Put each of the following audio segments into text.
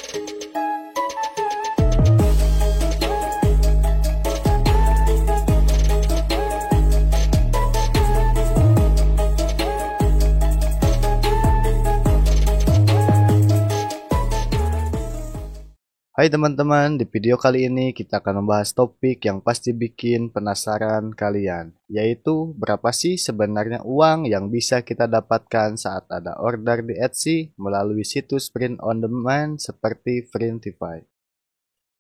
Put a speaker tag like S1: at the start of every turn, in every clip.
S1: Hai teman-teman, di video kali ini kita akan membahas topik yang pasti bikin penasaran kalian, yaitu berapa sih sebenarnya uang yang bisa kita dapatkan saat ada order di Etsy melalui situs print on demand seperti Printify.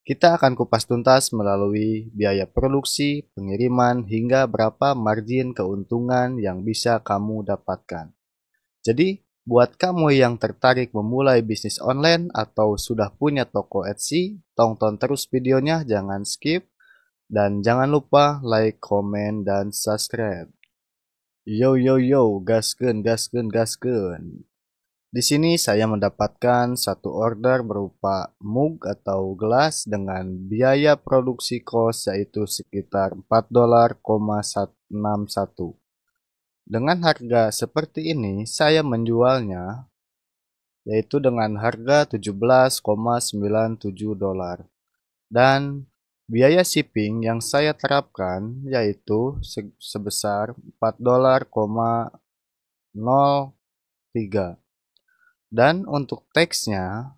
S1: Kita akan kupas tuntas melalui biaya produksi, pengiriman, hingga berapa margin keuntungan yang bisa kamu dapatkan. Jadi, buat kamu yang tertarik memulai bisnis online atau sudah punya toko Etsy, tonton terus videonya, jangan skip, dan jangan lupa like, komen, dan subscribe. Yo yo yo, gaskeun gaskeun gaskeun. Di sini saya mendapatkan satu order berupa mug atau gelas dengan biaya produksi kos yaitu sekitar $4,61. Dengan harga seperti ini, saya menjualnya yaitu dengan harga $17,97. Dan biaya shipping yang saya terapkan yaitu sebesar $4,03. Dan untuk teksnya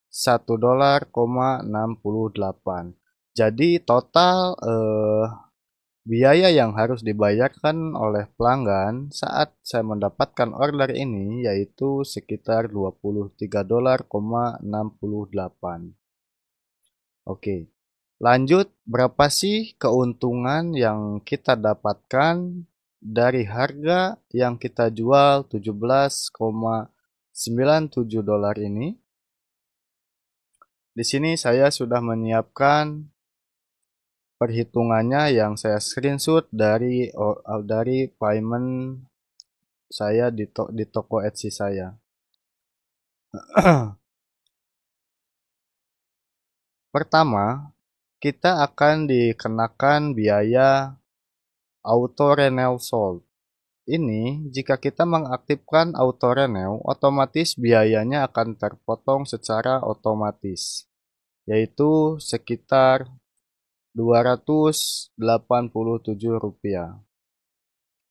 S1: $1,68. Jadi total biaya yang harus dibayarkan oleh pelanggan saat saya mendapatkan order ini yaitu sekitar $23,68. Oke, lanjut, berapa sih keuntungan yang kita dapatkan dari harga yang kita jual $17,97 ini? Di sini saya sudah menyiapkan perhitungannya yang saya screenshot dari payment saya di toko Etsy saya. Pertama, kita akan dikenakan biaya auto renew sold. Ini jika kita mengaktifkan auto renew, otomatis biayanya akan terpotong secara otomatis, yaitu sekitar Rp287.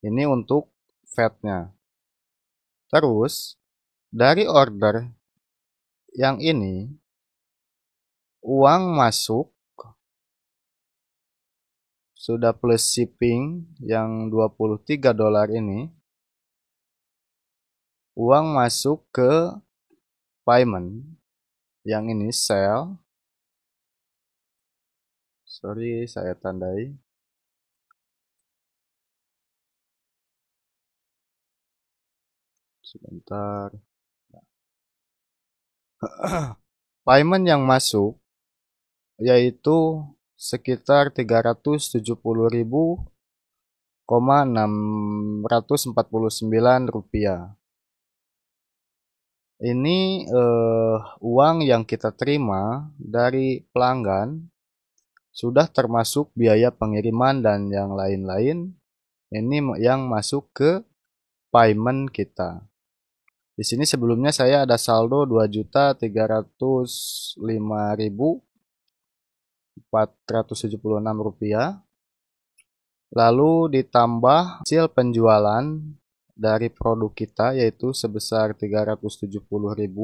S1: Ini untuk VAT-nya. Terus, dari order yang ini, uang masuk sudah plus shipping yang $23 ini, uang masuk ke payment yang ini sell. Sorry, saya tandai. Sebentar. Payment yang masuk yaitu sekitar Rp370.649. Ini uang yang kita terima dari pelanggan sudah termasuk biaya pengiriman dan yang lain-lain. Ini yang masuk ke payment kita. Di sini sebelumnya saya ada saldo Rp2.305.476. Lalu ditambah hasil penjualan dari produk kita yaitu sebesar Rp370.000.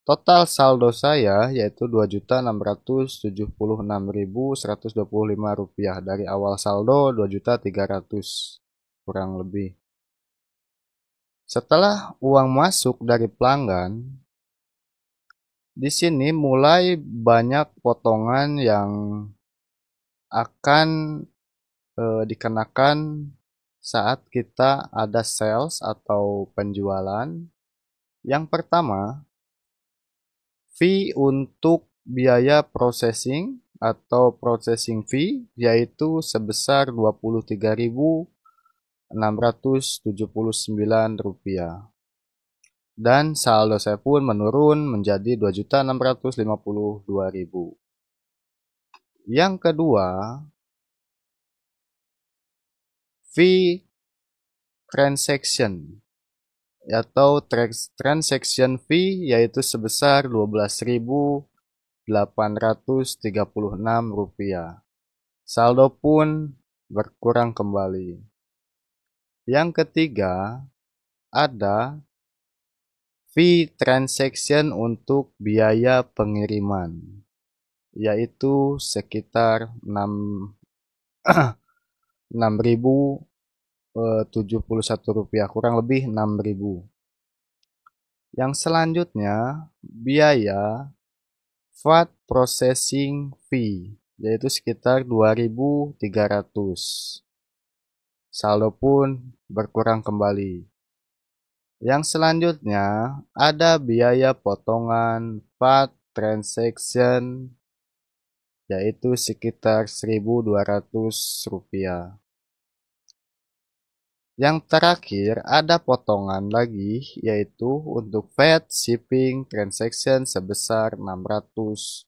S1: Total saldo saya yaitu Rp2.676.125. Dari awal saldo Rp2.300.000 kurang lebih. Setelah uang masuk dari pelanggan, di sini mulai banyak potongan yang akan dikenakan saat kita ada sales atau penjualan. Yang pertama, fee untuk biaya processing atau processing fee yaitu sebesar Rp2.679. Dan saldo saya pun menurun menjadi Rp2.652.000. Yang kedua, fee transaction atau transaction fee yaitu sebesar Rp12.836. Saldo pun berkurang kembali. Yang ketiga, ada fee transaction untuk biaya pengiriman, yaitu sekitar 6.071 rupiah, kurang lebih 6.000. Yang selanjutnya, biaya VAT processing fee, yaitu sekitar 2.300. Saldo pun berkurang kembali. Yang selanjutnya, ada biaya potongan VAT transaction, yaitu sekitar Rp1.200. Yang terakhir, ada potongan lagi, yaitu untuk VAT shipping transaction sebesar Rp607.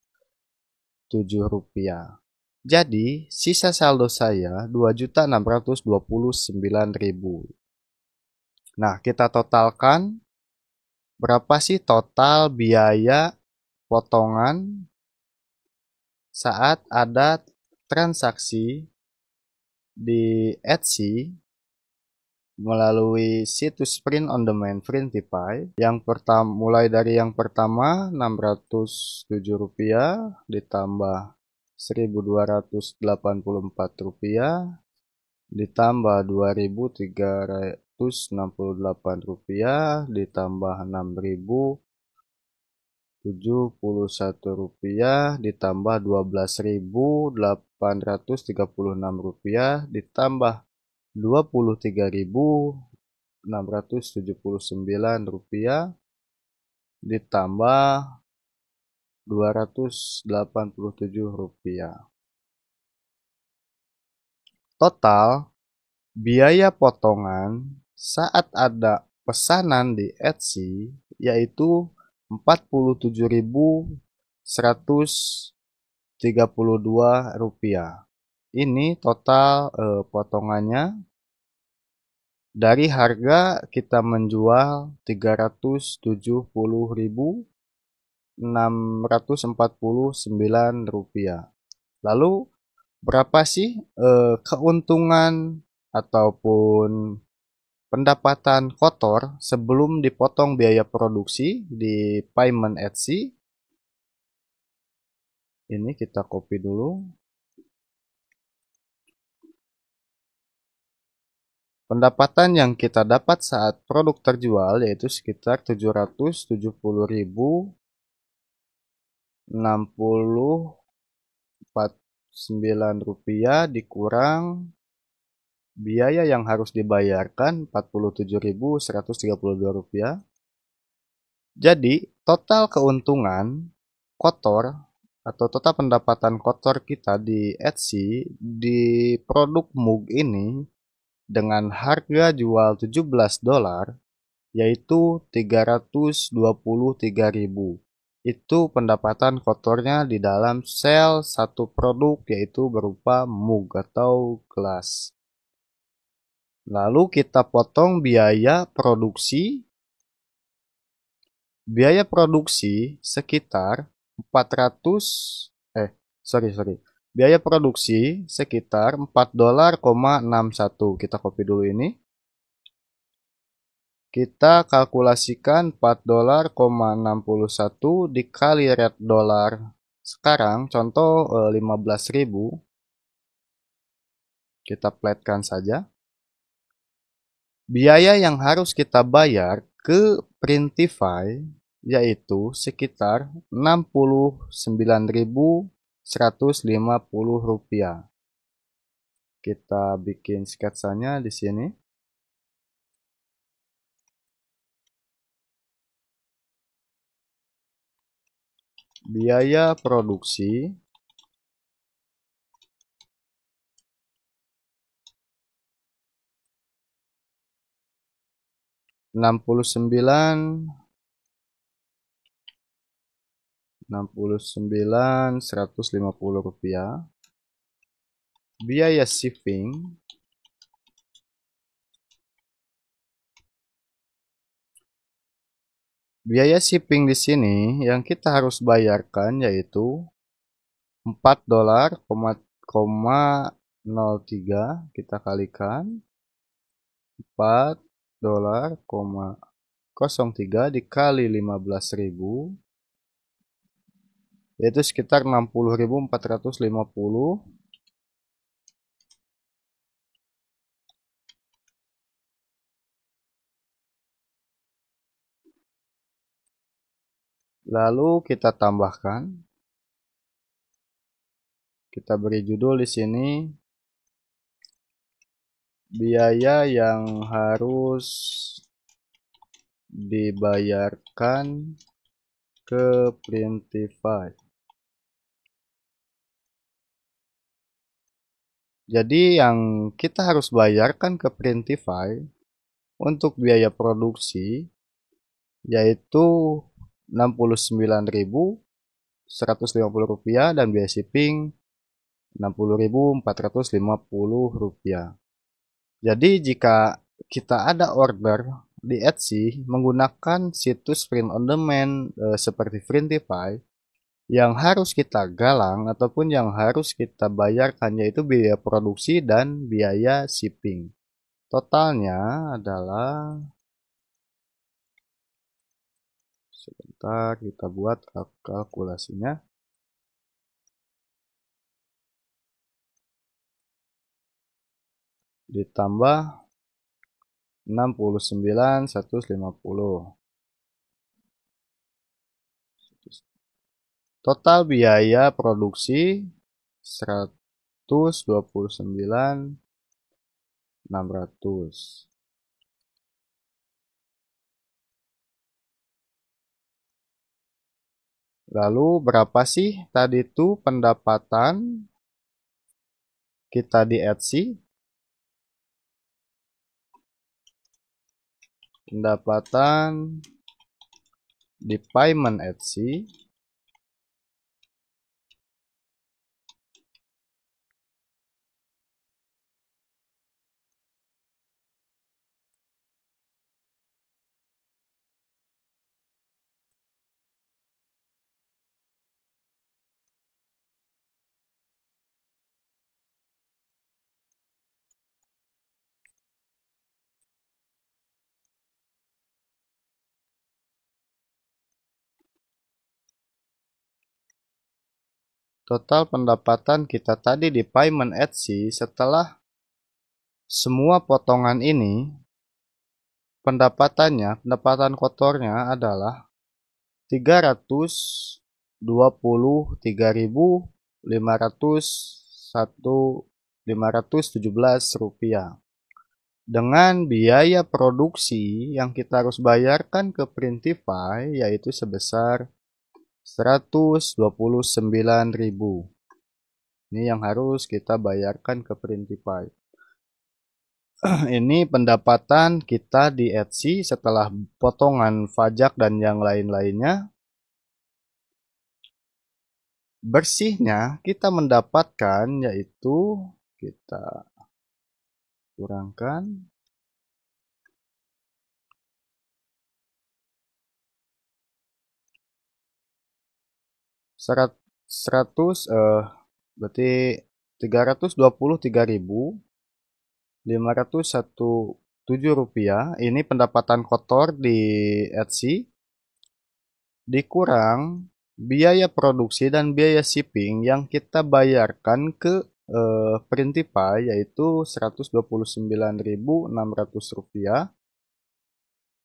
S1: Jadi, sisa saldo saya Rp2.629.000. Nah, kita totalkan berapa sih total biaya potongan saat ada transaksi di Etsy melalui situs print on demand Printify. Mulai dari yang pertama Rp607 ditambah Rp1.284 ditambah Rp2.368 ditambah Rp6.071 ditambah Rp12.836 ditambah Rp23.679 ditambah Rp287. Total biaya potongan saat ada pesanan di Etsy yaitu Rp47.132. Ini total potongannya dari harga kita menjual Rp370.649. Lalu berapa sih keuntungan ataupun pendapatan kotor sebelum dipotong biaya produksi di payment Etsy? Ini kita copy dulu. Pendapatan yang kita dapat saat produk terjual yaitu sekitar Rp770.649 dikurang biaya yang harus dibayarkan Rp47.132. Jadi, total keuntungan kotor atau total pendapatan kotor kita di Etsy di produk mug ini dengan harga jual $17 yaitu Rp323.000. Itu pendapatan kotornya di dalam sel satu produk yaitu berupa mug atau gelas. Lalu kita potong biaya produksi. Biaya produksi sekitar 400 Biaya produksi sekitar $4.61. Kita copy dulu ini. Kita kalkulasikan $4.61 dikali rate dolar. Sekarang contoh 15.000. Kita flatkan saja. Biaya yang harus kita bayar ke Printify yaitu sekitar Rp69.150. Kita bikin sketsanya di sini. Biaya produksi Rp69.150. Biaya shipping Biaya shipping di sini yang kita harus bayarkan yaitu $4,03 kita kalikan 4,03 dikali 15.000 yaitu sekitar 60.450. Lalu kita tambahkan, kita beri judul di sini biaya yang harus dibayarkan ke Printify. Jadi yang kita harus bayarkan ke Printify untuk biaya produksi yaitu Rp69.150 dan biaya shipping Rp60.450. Jadi jika kita ada order di Etsy menggunakan situs print on demand seperti Printify, yang harus kita galang ataupun yang harus kita bayarkan yaitu biaya produksi dan biaya shipping. Totalnya adalah, sebentar kita buat kalkulasinya. Ditambah 69.150. Total biaya produksi 129.600. Lalu berapa sih tadi tuh pendapatan kita di Etsy? Pendapatan di payment Etsy total pendapatan kita tadi di payment Etsy setelah semua potongan ini, pendapatan kotornya adalah Rp323.517 dengan biaya produksi yang kita harus bayarkan ke Printify yaitu sebesar 129.000. Ini yang harus kita bayarkan ke Printify. Ini pendapatan kita di Etsy setelah potongan pajak dan yang lain-lainnya. Bersihnya kita mendapatkan yaitu kita kurangkan berarti Rp323.517. Ini pendapatan kotor di Etsy dikurang biaya produksi dan biaya shipping yang kita bayarkan ke Printify yaitu Rp129.600.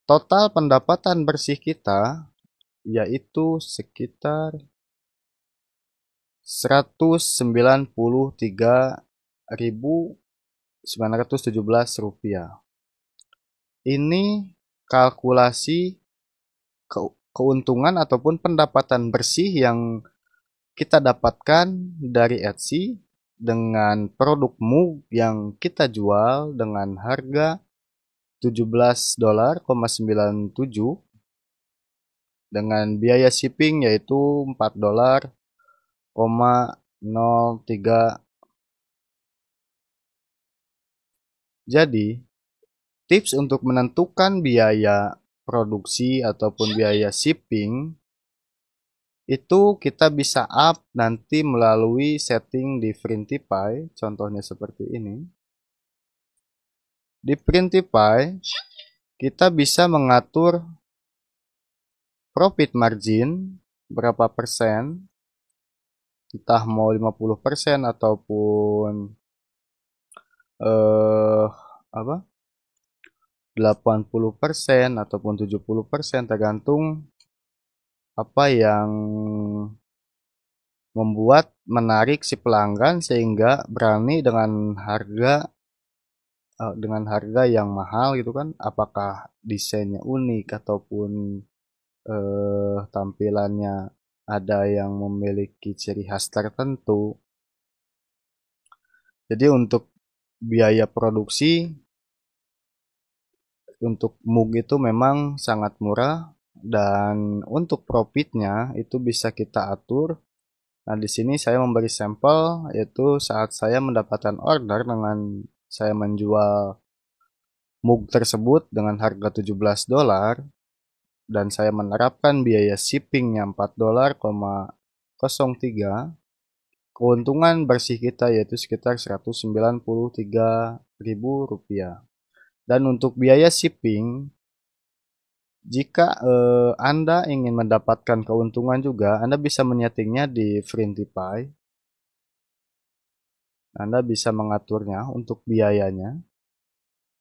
S1: Total pendapatan bersih kita yaitu sekitar Rp193.917. Ini kalkulasi keuntungan ataupun pendapatan bersih yang kita dapatkan dari Etsy dengan produk mug yang kita jual dengan harga $17.97 dengan biaya shipping yaitu $4.03. Jadi, tips untuk menentukan biaya produksi ataupun biaya shipping itu kita bisa up nanti melalui setting di Printify, contohnya seperti ini. Di Printify kita bisa mengatur profit margin berapa persen, entah mau 50% ataupun apa 80% ataupun 70%, tergantung apa yang membuat menarik si pelanggan sehingga berani dengan harga yang mahal gitu kan, apakah desainnya unik ataupun tampilannya ada yang memiliki ciri khas tertentu. Jadi untuk biaya produksi untuk mug itu memang sangat murah, dan untuk profitnya itu bisa kita atur. Nah, di sini saya memberi sampel, yaitu saat saya mendapatkan order dengan saya menjual mug tersebut dengan harga $17 dan saya menerapkan biaya shippingnya $4,03, keuntungan bersih kita yaitu sekitar Rp193.000. Dan untuk biaya shipping, jika Anda ingin mendapatkan keuntungan juga, Anda bisa menyetingnya di Printify. Anda bisa mengaturnya untuk biayanya.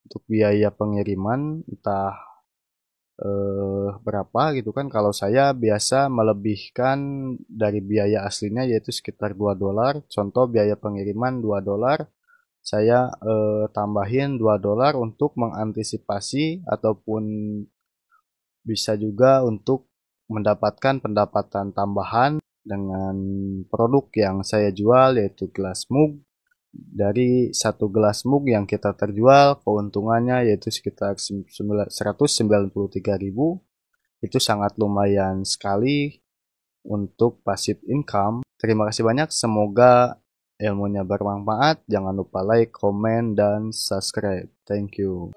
S1: Untuk biaya pengiriman entah berapa gitu kan. Kalau saya biasa melebihkan dari biaya aslinya yaitu sekitar $2. Contoh biaya pengiriman $2. Saya tambahin $2 untuk mengantisipasi ataupun bisa juga untuk mendapatkan pendapatan tambahan dengan produk yang saya jual yaitu gelas mug. Dari satu gelas mug yang kita terjual, keuntungannya yaitu sekitar 193.000. Itu sangat lumayan sekali untuk passive income. Terima kasih banyak, semoga ilmunya bermanfaat. Jangan lupa like, comment, dan subscribe. Thank you.